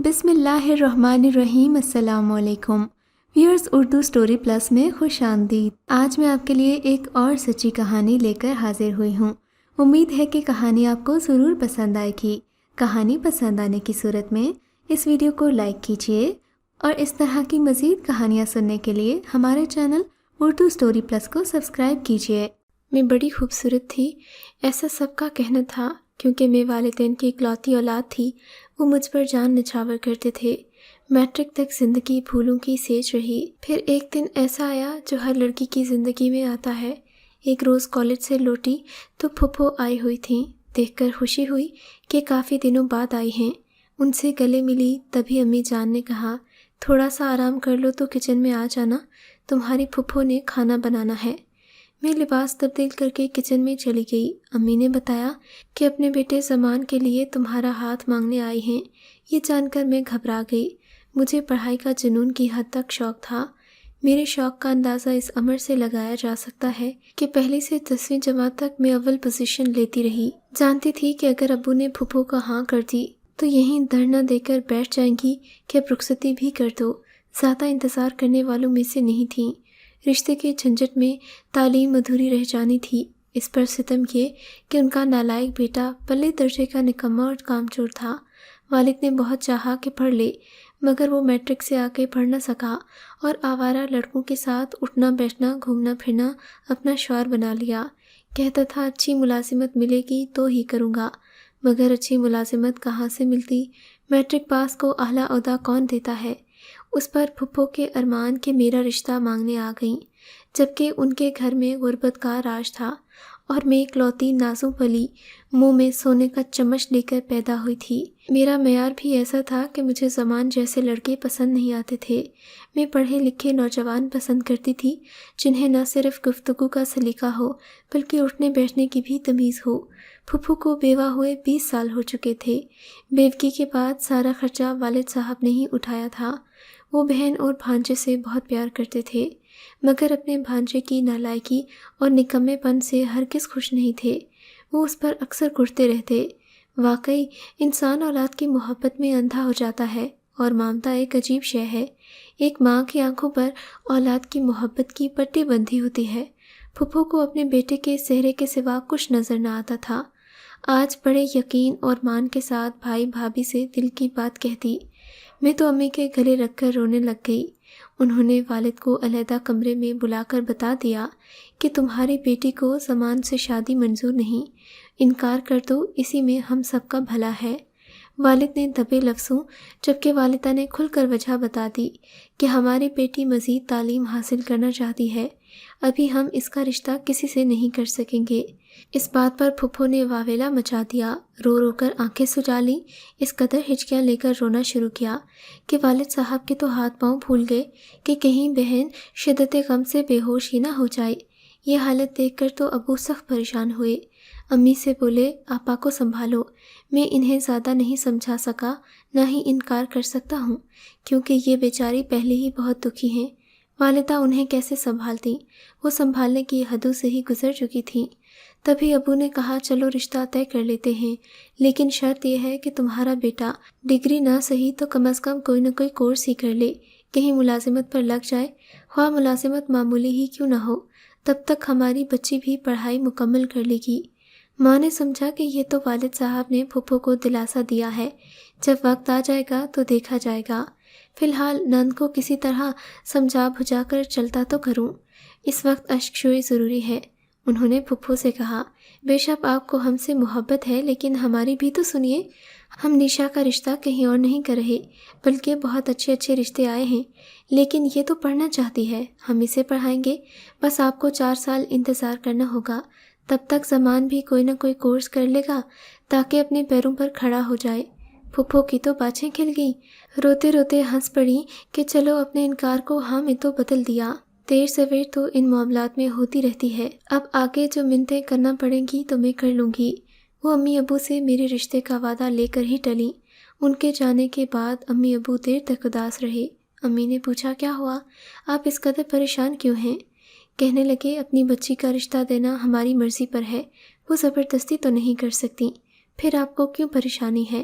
بسم اللہ الرحمن الرحیم۔ السلام علیکم ویورز، اردو سٹوری پلس میں خوش آمدید۔ آج میں آپ کے لیے ایک اور سچی کہانی لے کر حاضر ہوئی ہوں۔ امید ہے کہ کہانی آپ کو ضرور پسند آئے گی۔ کہانی پسند آنے کی صورت میں اس ویڈیو کو لائک کیجیے اور اس طرح کی مزید کہانیاں سننے کے لیے ہمارے چینل اردو سٹوری پلس کو سبسکرائب کیجیے۔ میں بڑی خوبصورت تھی، ایسا سب کا کہنا تھا۔ کیونکہ میں والدین کی اکلوتی اولاد تھی، وہ مجھ پر جان نچھاور کرتے تھے۔ میٹرک تک زندگی پھولوں کی سیج رہی۔ پھر ایک دن ایسا آیا جو ہر لڑکی کی زندگی میں آتا ہے۔ ایک روز کالج سے لوٹی تو پھپھو آئی ہوئی تھیں۔ دیکھ کر خوشی ہوئی کہ کافی دنوں بعد آئی ہیں۔ ان سے گلے ملی، تبھی امی جان نے کہا، تھوڑا سا آرام کر لو تو کچن میں آ جانا، تمہاری پھپھو نے کھانا بنانا ہے۔ میں لباس تبدیل کر کے کچن میں چلی گئی۔ امی نے بتایا کہ اپنے بیٹے زمان کے لیے تمہارا ہاتھ مانگنے آئی ہیں۔ یہ جان کر میں گھبرا گئی۔ مجھے پڑھائی کا جنون کی حد تک شوق تھا۔ میرے شوق کا اندازہ اس امر سے لگایا جا سکتا ہے کہ پہلی سے 10ویں جماعت تک میں اول پوزیشن لیتی رہی۔ جانتی تھی کہ اگر ابو نے پھپھو کا ہاں کر دی تو یہیں دھرنا دے کر بیٹھ جائیں گی کہ اب رخصتی بھی کر دو۔ زیادہ انتظار کرنے والوں میں سے نہیں تھیں۔ رشتے کے جھنجٹ میں تعلیم ادھوری رہ جانی تھی۔ اس پر ستم یہ کہ ان کا نالائق بیٹا پلے درجے کا نکما اور کامچور تھا۔ والد نے بہت چاہا کہ پڑھ لے، مگر وہ میٹرک سے آگے پڑھ نہ سکا اور آوارہ لڑکوں کے ساتھ اٹھنا بیٹھنا گھومنا پھرنا اپنا شعار بنا لیا۔ کہتا تھا اچھی ملازمت ملے گی تو ہی کروں گا، مگر اچھی ملازمت کہاں سے ملتی؟ میٹرک پاس کو اعلیٰ عہدہ کون دیتا ہے؟ اس پر پھپھو کے ارمان کہ میرا رشتہ مانگنے آ گئیں، جبکہ ان کے گھر میں غربت کا راج تھا اور میں اکلوتی نازوں پلی منہ میں سونے کا چمچ لے کر پیدا ہوئی تھی۔ میرا معیار بھی ایسا تھا کہ مجھے زمان جیسے لڑکے پسند نہیں آتے تھے۔ میں پڑھے لکھے نوجوان پسند کرتی تھی، جنہیں نہ صرف گفتگو کا سلیقہ ہو بلکہ اٹھنے بیٹھنے کی بھی تمیز ہو۔ پھپھو کو بیوہ ہوئے 20 سال ہو چکے تھے۔ بیوگی کے بعد سارا خرچہ والد صاحب نے ہی اٹھایا تھا۔ وہ بہن اور بھانجے سے بہت پیار کرتے تھے، مگر اپنے بھانجے کی نالائکی اور نکمے پن سے ہرگز خوش نہیں تھے۔ وہ اس پر اکثر کڑتے رہتے۔ واقعی انسان اولاد کی محبت میں اندھا ہو جاتا ہے، اور ممتا ایک عجیب شے ہے۔ ایک ماں کی آنکھوں پر اولاد کی محبت کی پٹی بندھی ہوتی ہے۔ پھپھو کو اپنے بیٹے کے چہرے کے سوا کچھ نظر نہ آتا تھا۔ آج بڑے یقین اور مان کے ساتھ بھائی بھابھی سے دل کی بات کہتی۔ میں تو امی کے گلے رکھ کر رونے لگ گئی۔ انہوں نے والد کو علیحدہ کمرے میں بلا کر بتا دیا کہ تمہاری بیٹی کو زمان سے شادی منظور نہیں، انکار کر دو، اسی میں ہم سب کا بھلا ہے۔ والد نے دبے لفظوں، جبکہ والدہ نے کھل کر وجہ بتا دی کہ ہماری بیٹی مزید تعلیم حاصل کرنا چاہتی ہے، ابھی ہم اس کا رشتہ کسی سے نہیں کر سکیں گے۔ اس بات پر پھپھو نے واویلا مچا دیا، رو رو کر آنکھیں سجا لیں، اس قدر ہچکیاں لے کر رونا شروع کیا کہ والد صاحب کے تو ہاتھ پاؤں پھول گئے کہ کہیں بہن شدت غم سے بے ہوش ہی نہ ہو جائے۔ یہ حالت دیکھ کر تو ابو سخت پریشان ہوئے۔ امی سے بولے، آپا کو سنبھالو، میں انہیں زیادہ نہیں سمجھا سکا، نہ ہی انکار کر سکتا ہوں، کیونکہ یہ بیچاری پہلے ہی بہت دکھی ہیں۔ والدہ انہیں کیسے سنبھالتی؟ وہ سنبھالنے کی حدوں سے ہی گزر چکی تھیں۔ تبھی ابو نے کہا، چلو رشتہ طے کر لیتے ہیں، لیکن شرط یہ ہے کہ تمہارا بیٹا ڈگری نہ صحیح تو کم از کم کوئی نہ کوئی کورس ہی کر لے، کہیں ملازمت پر لگ جائے، خواہ ملازمت معمولی ہی کیوں نہ ہو، تب تک ہماری بچی بھی پڑھائی مکمل کر لے گی۔ ماں نے سمجھا کہ یہ تو والد صاحب نے پھپھو کو دلاسا دیا ہے، جب وقت آ جائے گا تو دیکھا جائے گا، فی الحال نند کو کسی طرح سمجھا بجھا کر چلتا تو کروں، اس وقت اشک شوئی ضروری ہے۔ انہوں نے پھپھو سے کہا، بے شک آپ کو ہم سے محبت ہے، لیکن ہماری بھی تو سنیے، ہم نشا کا رشتہ کہیں اور نہیں کر رہے، بلکہ بہت اچھے اچھے رشتے آئے ہیں، لیکن یہ تو پڑھنا چاہتی ہے، ہم اسے پڑھائیں گے، بس آپ کو 4 سال انتظار کرنا ہوگا، تب تک زمان بھی کوئی نہ کوئی کورس کر لے گا تاکہ اپنے پیروں پر کھڑا ہو جائے۔ پھپھو کی تو باچھیں کھل گئیں، روتے روتے ہنس پڑیں کہ چلو اپنے انکار کو ہاں میں تو بدل دیا۔ دیر سویر تو ان معاملات میں ہوتی رہتی ہے، اب آگے جو منتیں کرنا پڑیں گی تو میں کر لوں گی۔ وہ امی ابو سے میرے رشتے کا وعدہ لے کر ہی ٹلیں۔ ان کے جانے کے بعد امی ابو دیر تک اداس رہے۔ امی نے پوچھا، کیا ہوا؟ آپ اس قدر پریشان کیوں ہیں؟ کہنے لگے، اپنی بچی کا رشتہ دینا ہماری مرضی پر ہے، وہ زبردستی تو نہیں کر سکتی، پھر آپ کو کیوں پریشانی ہے؟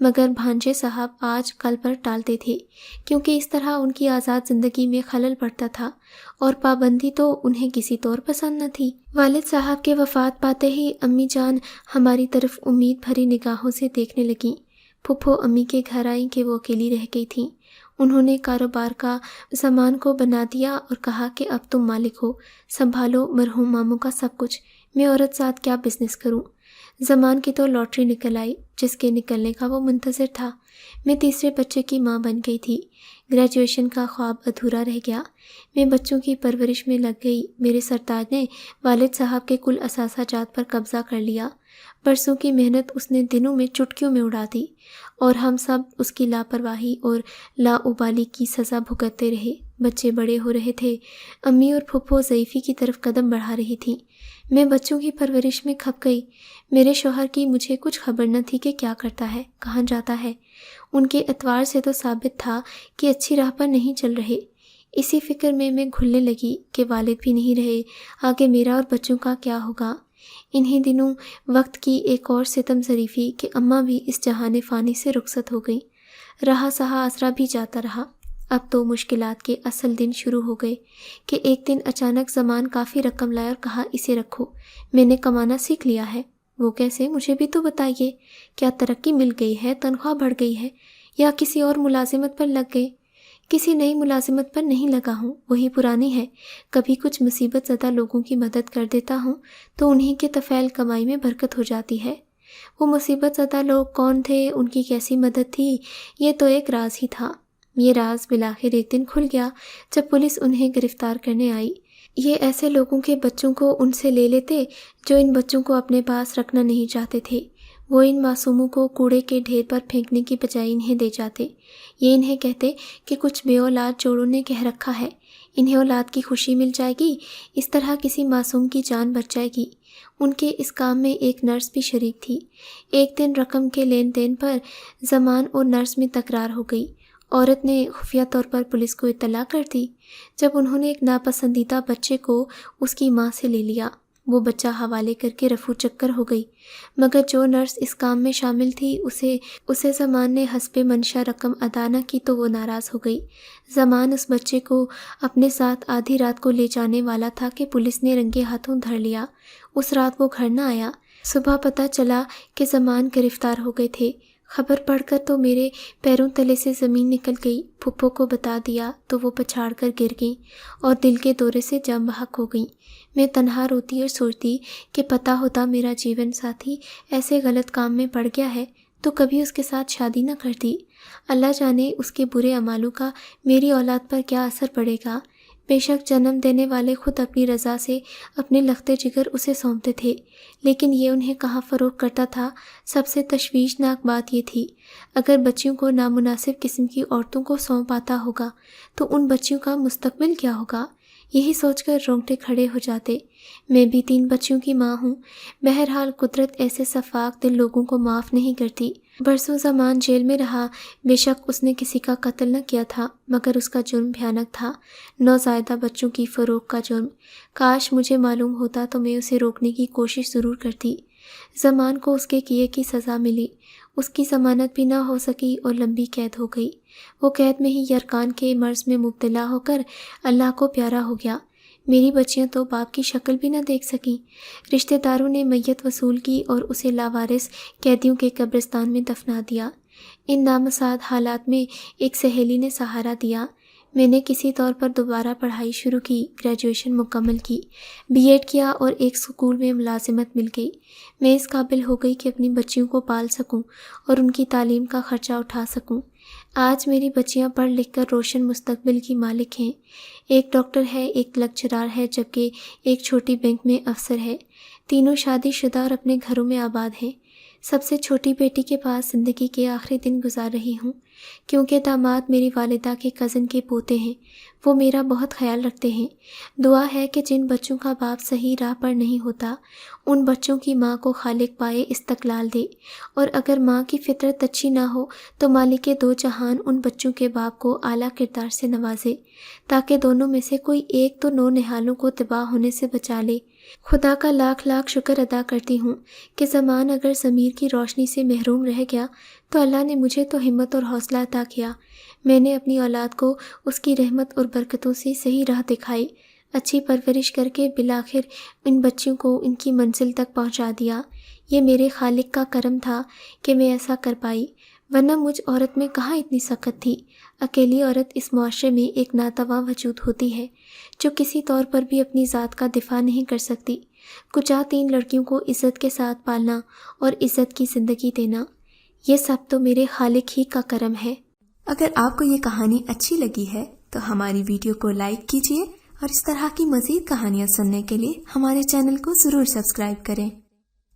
مگر بھانجے صاحب آج کل پر ٹالتے تھے، کیونکہ اس طرح ان کی آزاد زندگی میں خلل پڑتا تھا، اور پابندی تو انہیں کسی طور پسند نہ تھی۔ والد صاحب کے وفات پاتے ہی امی جان ہماری طرف امید بھری نگاہوں سے دیکھنے لگیں۔ پھپھو امی کے گھر آئیں کہ وہ اکیلی رہ گئی تھیں۔ انہوں نے کاروبار کا زمان کو بنا دیا اور کہا کہ اب تم مالک ہو، سنبھالو مرحوم ماموں کا سب کچھ، میں عورت ساتھ کیا بزنس کروں۔ زمان کی تو لاٹری نکل آئی، جس کے نکلنے کا وہ منتظر تھا۔ میں تیسرے بچے کی ماں بن گئی تھی، گریجویشن کا خواب ادھورا رہ گیا۔ میں بچوں کی پرورش میں لگ گئی۔ میرے سرتاج نے والد صاحب کے کل اثاثہ جات پر قبضہ کر لیا۔ برسوں کی محنت اس نے دنوں میں چٹکیوں میں اڑا دی، اور ہم سب اس کی لاپرواہی اور لاابالی کی سزا بھگتتے رہے۔ بچے بڑے ہو رہے تھے، امی اور پھپھو ضعیفی کی طرف قدم بڑھا رہی تھیں۔ میں بچوں کی پرورش میں کھپ گئی۔ میرے شوہر کی مجھے کچھ خبر نہ تھی کہ کیا کرتا ہے، کہاں جاتا ہے۔ ان کے اعتبار سے تو ثابت تھا کہ اچھی راہ پر نہیں چل رہے۔ اسی فکر میں گھلنے لگی کہ والد بھی نہیں رہے، آگے میرا اور بچوں کا کیا ہوگا۔ انہی دنوں وقت کی ایک اور ستم ظریفی کہ اماں بھی اس جہان فانی سے رخصت ہو گئی۔ رہا سہا آسرا بھی جاتا رہا۔ اب تو مشکلات کے اصل دن شروع ہو گئے کہ ایک دن اچانک زمان کافی رقم لایا اور کہا اسے رکھو، میں نے کمانا سیکھ لیا ہے۔ وہ کیسے؟ مجھے بھی تو بتائیے۔ کیا ترقی مل گئی ہے، تنخواہ بڑھ گئی ہے، یا کسی اور ملازمت پر لگ گئے؟ کسی نئی ملازمت پر نہیں لگا ہوں، وہی پرانی ہے۔ کبھی کچھ مصیبت زدہ لوگوں کی مدد کر دیتا ہوں تو انہی کے طفیل کمائی میں برکت ہو جاتی ہے۔ وہ مصیبت زدہ لوگ کون تھے، ان کی کیسی مدد تھی، یہ تو ایک راز ہی تھا۔ یہ راز بالآخر ایک دن کھل گیا جب پولیس انہیں گرفتار کرنے آئی۔ یہ ایسے لوگوں کے بچوں کو ان سے لے لیتے جو ان بچوں کو اپنے پاس رکھنا نہیں چاہتے تھے۔ وہ ان معصوموں کو کوڑے کے ڈھیر پر پھینکنے کی بجائے انہیں دے جاتے۔ یہ انہیں کہتے کہ کچھ بے اولاد جوڑوں نے کہہ رکھا ہے، انہیں اولاد کی خوشی مل جائے گی، اس طرح کسی معصوم کی جان بچ جائے گی۔ ان کے اس کام میں ایک نرس بھی شریک تھی۔ ایک دن رقم کے لین دین پر زمان اور نرس میں تکرار ہو گئی۔ عورت نے خفیہ طور پر پولیس کو اطلاع کر دی۔ جب انہوں نے ایک ناپسندیدہ بچے کو اس کی ماں سے لے لیا، وہ بچہ حوالے کر کے رفو چکر ہو گئی، مگر جو نرس اس کام میں شامل تھی اسے زمان نے حسب منشا رقم ادا نہ کی تو وہ ناراض ہو گئی۔ زمان اس بچے کو اپنے ساتھ آدھی رات کو لے جانے والا تھا کہ پولیس نے رنگے ہاتھوں دھر لیا۔ اس رات وہ گھر نہ آیا۔ صبح پتہ چلا کہ زمان گرفتار ہو گئے تھے۔ خبر پڑھ کر تو میرے پیروں تلے سے زمین نکل گئی۔ پھپھو کو بتا دیا تو وہ پچھاڑ کر گر گئیں اور دل کے دورے سے جاں بحق ہو گئیں۔ میں تنہا روتی اور سوچتی کہ پتہ ہوتا میرا جیون ساتھی ایسے غلط کام میں پڑ گیا ہے تو کبھی اس کے ساتھ شادی نہ کرتی۔ اللہ جانے اس کے برے اعمالوں کا میری اولاد پر کیا اثر پڑے گا۔ بے شک جنم دینے والے خود اپنی رضا سے اپنے لخت جگر اسے سونپتے تھے، لیکن یہ انہیں کہاں فروغ کرتا تھا۔ سب سے تشویشناک بات یہ تھی، اگر بچیوں کو نامناسب قسم کی عورتوں کو سونپ آتا ہوگا تو ان بچیوں کا مستقبل کیا ہوگا۔ یہی سوچ کر رونگٹے کھڑے ہو جاتے۔ میں بھی 3 بچیوں کی ماں ہوں۔ بہرحال قدرت ایسے شفاق دل لوگوں کو معاف نہیں کرتی۔ برسوں زمان جیل میں رہا۔ بے شک اس نے کسی کا قتل نہ کیا تھا، مگر اس کا جرم بھیانک تھا، نوزائیدہ بچوں کی فروغ کا جرم۔ کاش مجھے معلوم ہوتا تو میں اسے روکنے کی کوشش ضرور کرتی۔ زمان کو اس کے کیے کی سزا ملی۔ اس کی ضمانت بھی نہ ہو سکی اور لمبی قید ہو گئی۔ وہ قید میں ہی یرکان کے مرض میں مبتلا ہو کر اللہ کو پیارا ہو گیا۔ میری بچیاں تو باپ کی شکل بھی نہ دیکھ سکیں۔ رشتہ داروں نے میت وصول کی اور اسے لاوارث قیدیوں کے قبرستان میں دفنا دیا۔ ان نامساعد حالات میں ایک سہیلی نے سہارا دیا۔ میں نے کسی طور پر دوبارہ پڑھائی شروع کی، گریجویشن مکمل کی، بی ایڈ کیا اور ایک اسکول میں ملازمت مل گئی۔ میں اس قابل ہو گئی کہ اپنی بچیوں کو پال سکوں اور ان کی تعلیم کا خرچہ اٹھا سکوں۔ آج میری بچیاں پڑھ لکھ کر روشن مستقبل کی مالک ہیں۔ ایک ڈاکٹر ہے، ایک لیکچرار ہے، جبکہ ایک چھوٹی بینک میں افسر ہے۔ تینوں شادی شدہ اور اپنے گھروں میں آباد ہیں۔ سب سے چھوٹی بیٹی کے پاس زندگی کے آخری دن گزار رہی ہوں، کیونکہ داماد میری والدہ کے کزن کے پوتے ہیں۔ وہ میرا بہت خیال رکھتے ہیں۔ دعا ہے کہ جن بچوں کا باپ صحیح راہ پر نہیں ہوتا، ان بچوں کی ماں کو خالق پائے استقلال دے، اور اگر ماں کی فطرت اچھی نہ ہو تو مالک دو جہان ان بچوں کے باپ کو اعلیٰ کردار سے نوازے، تاکہ دونوں میں سے کوئی ایک تو نو نہالوں کو تباہ ہونے سے بچا لے۔ خدا کا لاکھ لاکھ شکر ادا کرتی ہوں کہ زمان اگر ضمیر کی روشنی سے محروم رہ گیا تو اللہ نے مجھے تو ہمت اور حوصلہ عطا کیا۔ میں نے اپنی اولاد کو اس کی رحمت اور برکتوں سے صحیح راہ دکھائی، اچھی پرورش کر کے بالآخر ان بچوں کو ان کی منزل تک پہنچا دیا۔ یہ میرے خالق کا کرم تھا کہ میں ایسا کر پائی، ورنہ مجھ عورت میں کہاں اتنی سخت تھی۔ اکیلی عورت اس معاشرے میں ایک ناتواں وجود ہوتی ہے جو کسی طور پر بھی اپنی ذات کا دفاع نہیں کر سکتی۔ کچا 3 لڑکیوں کو عزت کے ساتھ پالنا اور عزت کی زندگی دینا، یہ سب تو میرے خالق ہی کا کرم ہے۔ اگر آپ کو یہ کہانی اچھی لگی ہے تو ہماری ویڈیو کو لائک کیجیے اور اس طرح کی مزید کہانیاں سننے کے لیے ہمارے چینل کو ضرور سبسکرائب کریں۔